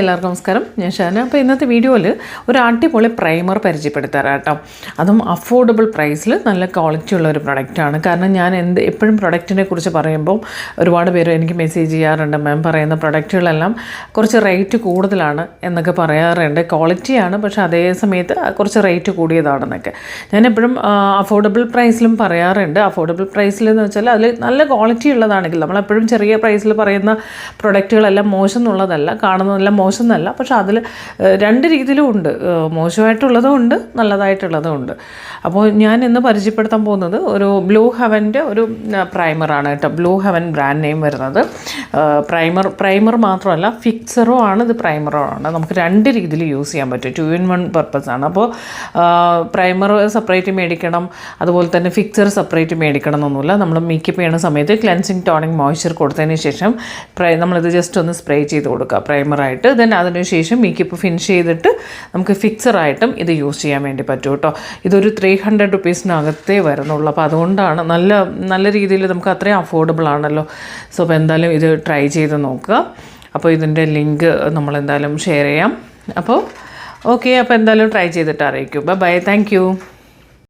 എല്ലാവർക്കും നമസ്കാരം. ഞാൻ ഷാന. അപ്പോൾ ഇന്നത്തെ വീഡിയോയിൽ ഒരു അടിപൊളി പ്രൈമർ പരിചയപ്പെടുത്താറ് കേട്ടോ. അതും അഫോർഡബിൾ പ്രൈസിൽ നല്ല ക്വാളിറ്റി ഉള്ള ഒരു പ്രൊഡക്റ്റാണ്. കാരണം ഞാൻ എപ്പോഴും പ്രൊഡക്റ്റിനെ കുറിച്ച് പറയുമ്പോൾ ഒരുപാട് പേര് എനിക്ക് മെസ്സേജ് ചെയ്യാറുണ്ട്, മാം പറയുന്ന പ്രൊഡക്റ്റുകളെല്ലാം കുറച്ച് റേറ്റ് കൂടുതലാണ് എന്നൊക്കെ പറയാറുണ്ട്. ക്വാളിറ്റിയാണ്, പക്ഷേ അതേ സമയത്ത് കുറച്ച് റേറ്റ് കൂടിയതാണെന്നൊക്കെ ഞാൻ എപ്പോഴും അഫോർഡബിൾ പ്രൈസിലും പറയാറുണ്ട്. അഫോർഡബിൾ പ്രൈസിലെന്ന് വെച്ചാൽ അതിൽ നല്ല ക്വാളിറ്റി ഉള്ളതാണെങ്കിൽ നമ്മളെപ്പോഴും ചെറിയ പ്രൈസിൽ പറയുന്ന പ്രൊഡക്റ്റുകളെല്ലാം മോശം എന്നുള്ളതല്ല, കാണുന്നതെല്ലാം മോശം എന്നല്ല, പക്ഷെ അതിൽ രണ്ട് രീതിയിലും ഉണ്ട്, മോശമായിട്ടുള്ളതും ഉണ്ട്, നല്ലതായിട്ടുള്ളതും ഉണ്ട്. അപ്പോൾ ഞാൻ ഇന്ന് പരിചയപ്പെടുത്താൻ പോകുന്നത് ഒരു ബ്ലൂ ഹെവൻ്റെ ഒരു പ്രൈമറാണ് കേട്ടോ. ബ്ലൂ ഹെവൻ ബ്രാൻഡ് നെയിം വരുന്നത്. പ്രൈമർ മാത്രമല്ല, ഫിക്സറും ആണ്, ഇത് പ്രൈമറും ആണ്. നമുക്ക് രണ്ട് രീതിയിൽ യൂസ് ചെയ്യാൻ പറ്റും, 2-in-1 പർപ്പസാണ്. അപ്പോൾ പ്രൈമർ സെപ്പറേറ്റ് മേടിക്കണം, അതുപോലെ തന്നെ ഫിക്സർ സെപ്പറേറ്റ് മേടിക്കണം എന്നൊന്നുമില്ല. നമ്മൾ മേക്കപ്പ് ചെയ്യുന്ന സമയത്ത് ക്ലെൻസിങ് ടോണിങ് മോയ്സ്ചർ കൊടുത്തതിന് ശേഷം നമ്മളിത് ജസ്റ്റ് ഒന്ന് സ്പ്രേ ചെയ്ത് കൊടുക്കുക പ്രൈമറായിട്ട്. ദെൻ അതിനുശേഷം മേക്കപ്പ് ഫിനിഷ് ചെയ്തിട്ട് നമുക്ക് ഫിക്സറായിട്ടും ഇത് യൂസ് ചെയ്യാൻ വേണ്ടി പറ്റും കേട്ടോ. ഇതൊരു 300 റുപ്പീസിനകത്തേ വരുന്നുള്ളൂ. അപ്പോൾ അതുകൊണ്ടാണ് നല്ല രീതിയിൽ നമുക്ക് അത്രയും അഫോർഡബിൾ ആണല്ലോ. സോ അപ്പോൾ എന്തായാലും ഇത് ട്രൈ ചെയ്ത് നോക്കുക. അപ്പോൾ ഇതിൻ്റെ ലിങ്ക് നമ്മളെന്തായാലും ഷെയർ ചെയ്യാം. അപ്പോൾ ഓക്കെ, അപ്പോൾ എന്തായാലും ട്രൈ ചെയ്തിട്ട് അറിയിക്കും. Bye, thank U.